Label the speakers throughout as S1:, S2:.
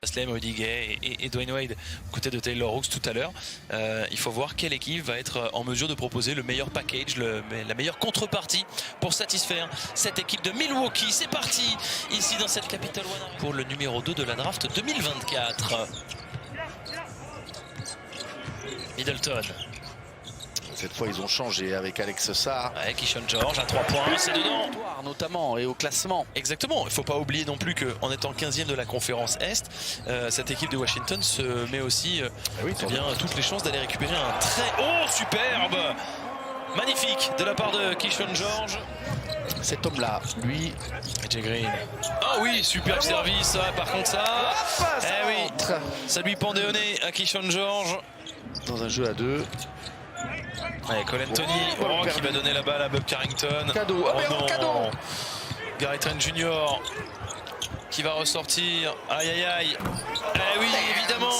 S1: Slam, Rudy Gay et Dwayne Wade côté de Taylor Rooks tout à l'heure. Il faut voir quelle équipe va être en mesure de proposer le meilleur package, la meilleure contrepartie pour satisfaire cette équipe de Milwaukee. C'est parti ici dans cette Capital One pour le numéro 2 de la draft 2024. Middleton.
S2: Cette fois, ils ont changé avec Alex Sarr.
S1: Ouais, Keyshawn George à 3 points, c'est dedans.
S2: Notamment et au classement.
S1: Exactement, il ne faut pas oublier non plus qu'en étant 15e de la conférence Est, cette équipe de Washington se met aussi toutes les chances d'aller récupérer un très... Oh, superbe! Magnifique de la part de Keyshawn George.
S2: Cet homme-là, lui...
S1: AJ Green. Ah oui, superbe service, par contre ça... Eh oui, ça lui pendait au nez à Keyshawn George.
S2: Dans un jeu à deux.
S1: Allez, Cole Anthony qui va donner la balle à Bob Carrington.
S2: Cadeau,
S1: non.
S2: cadeau.
S1: Gary Trent Jr. qui va ressortir. Aïe aïe aïe. Eh oui, évidemment.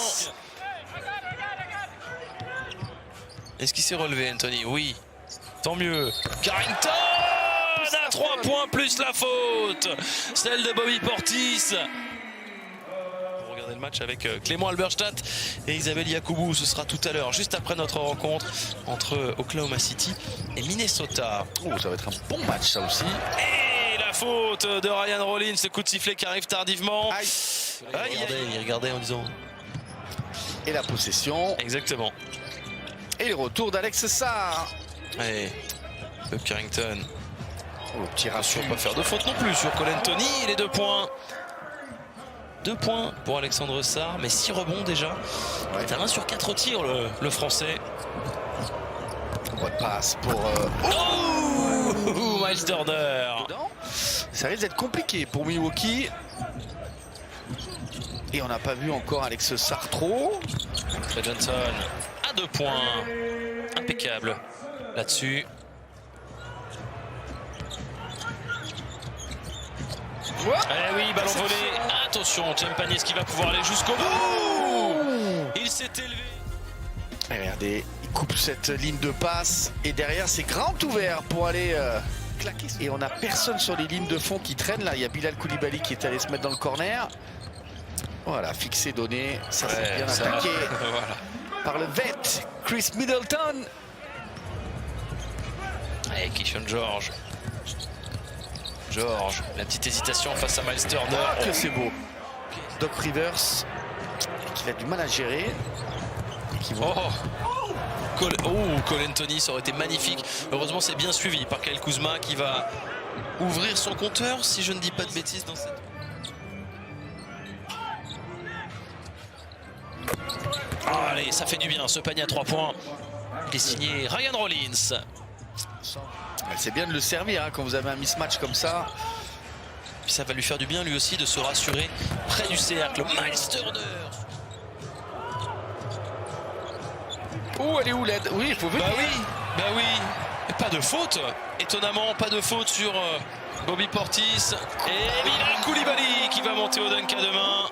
S1: Est-ce qu'il s'est relevé, Anthony? Oui. Tant mieux. Carrington à 3 points plus la faute. Celle de Bobby Portis. Le match avec Clément Alberstadt et Isabelle Yacoubou, ce sera tout à l'heure, juste après notre rencontre entre Oklahoma City et Minnesota.
S2: Oh, ça va être un bon match ça aussi.
S1: Et la faute de Ryan Rollins, ce coup de sifflet qui arrive tardivement.
S2: Aïe.
S1: Il regardait en disant.
S2: Et la possession.
S1: Exactement.
S2: Et le retour d'Alex Sarr.
S1: Allez, Bob Carrington.
S2: Oh, petit rassure.
S1: Pas faire de faute non plus sur Cole Anthony, les 2 points. 2 points pour Alexandre Sarr, mais 6 rebonds déjà.
S2: Ouais.
S1: T'as 1 sur 4 tirs, le français.
S2: Bonne passe pour...
S1: Miles Turner.
S2: Ça risque d'être compliqué pour Milwaukee. Et on n'a pas vu encore Alex Sarr trop.
S1: Trey Johnson à 2 points. Impeccable là-dessus. Eh oui, ballon volé. Attention, Champagnes qui va pouvoir aller jusqu'au bout. Il s'est élevé.
S2: Et regardez, il coupe cette ligne de passe. Et derrière, c'est grand ouvert pour aller claquer. Et on n'a personne sur les lignes de fond qui traînent. Là, il y a Bilal Koulibaly qui est allé se mettre dans le corner. Voilà, fixé, donné. Ça, c'est bien attaqué voilà. Par le vet, Chris Middleton.
S1: Et Keyshawn George. La petite hésitation face à Miles Turner.
S2: Oh, que c'est beau. Doc Rivers, qui a du mal à gérer.
S1: Cole Anthony, ça aurait été magnifique. Heureusement, c'est bien suivi par Kyle Kuzma qui va ouvrir son compteur, si je ne dis pas de bêtises dans cette... Allez, ça fait du bien, ce panier à 3 points. Il est signé Ryan Rollins.
S2: C'est bien de le servir quand vous avez un mismatch comme ça.
S1: Puis ça va lui faire du bien lui aussi de se rassurer près du cercle. Miles Turner.
S2: Oh, elle est où l'aide? Oui, il faut venir.
S1: Bah oui. Et pas de faute. Étonnamment, pas de faute sur Bobby Portis. Et Bilal Koulibaly qui va monter au dunk à 2 mains.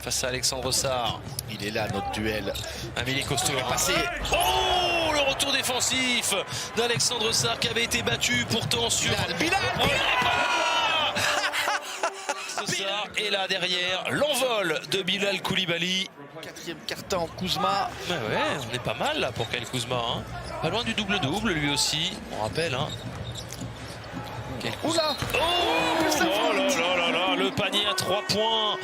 S1: Face à Alexandre Sarr.
S2: Il est là, notre duel.
S1: Amélie Costo est passé. Oh, le retour défensif d'Alexandre Sarr qui avait été battu pourtant sur...
S2: Bilal
S1: Et là derrière, l'envol de Bilal Koulibaly.
S2: 4e carton, Kuzma.
S1: Ouais, on est pas mal là pour Kyle Kuzma. Hein. Pas loin du double-double lui aussi, on rappelle. Hein.
S2: Oula.
S1: Là, le panier à 3 points.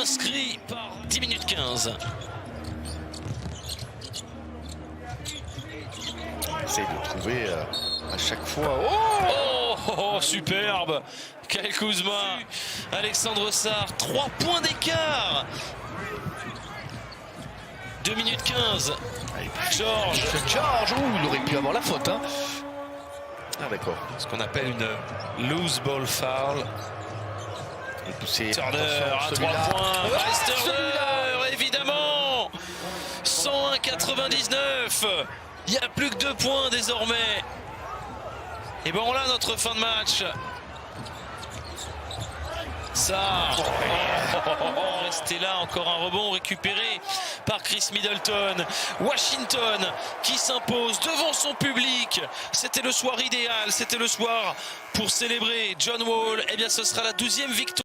S1: Inscrit par 10 minutes 15.
S2: Essaye de trouver à chaque fois.
S1: Oh, superbe. Kyle Kuzma, Alexandre Sarr, 3 points d'écart. 2 minutes 15. George,
S2: il aurait pu avoir la faute. Hein. Ah d'accord.
S1: Ce qu'on appelle une loose ball foul. Turner à 3 points. Turner, évidemment. 101-99. Il n'y a plus que 2 points désormais. Et bon, là, notre fin de match. Ça, restez là, encore un rebond récupéré par Chris Middleton. Washington qui s'impose devant son public. C'était le soir idéal, c'était le soir pour célébrer John Wall. Eh bien, ce sera la 12e victoire.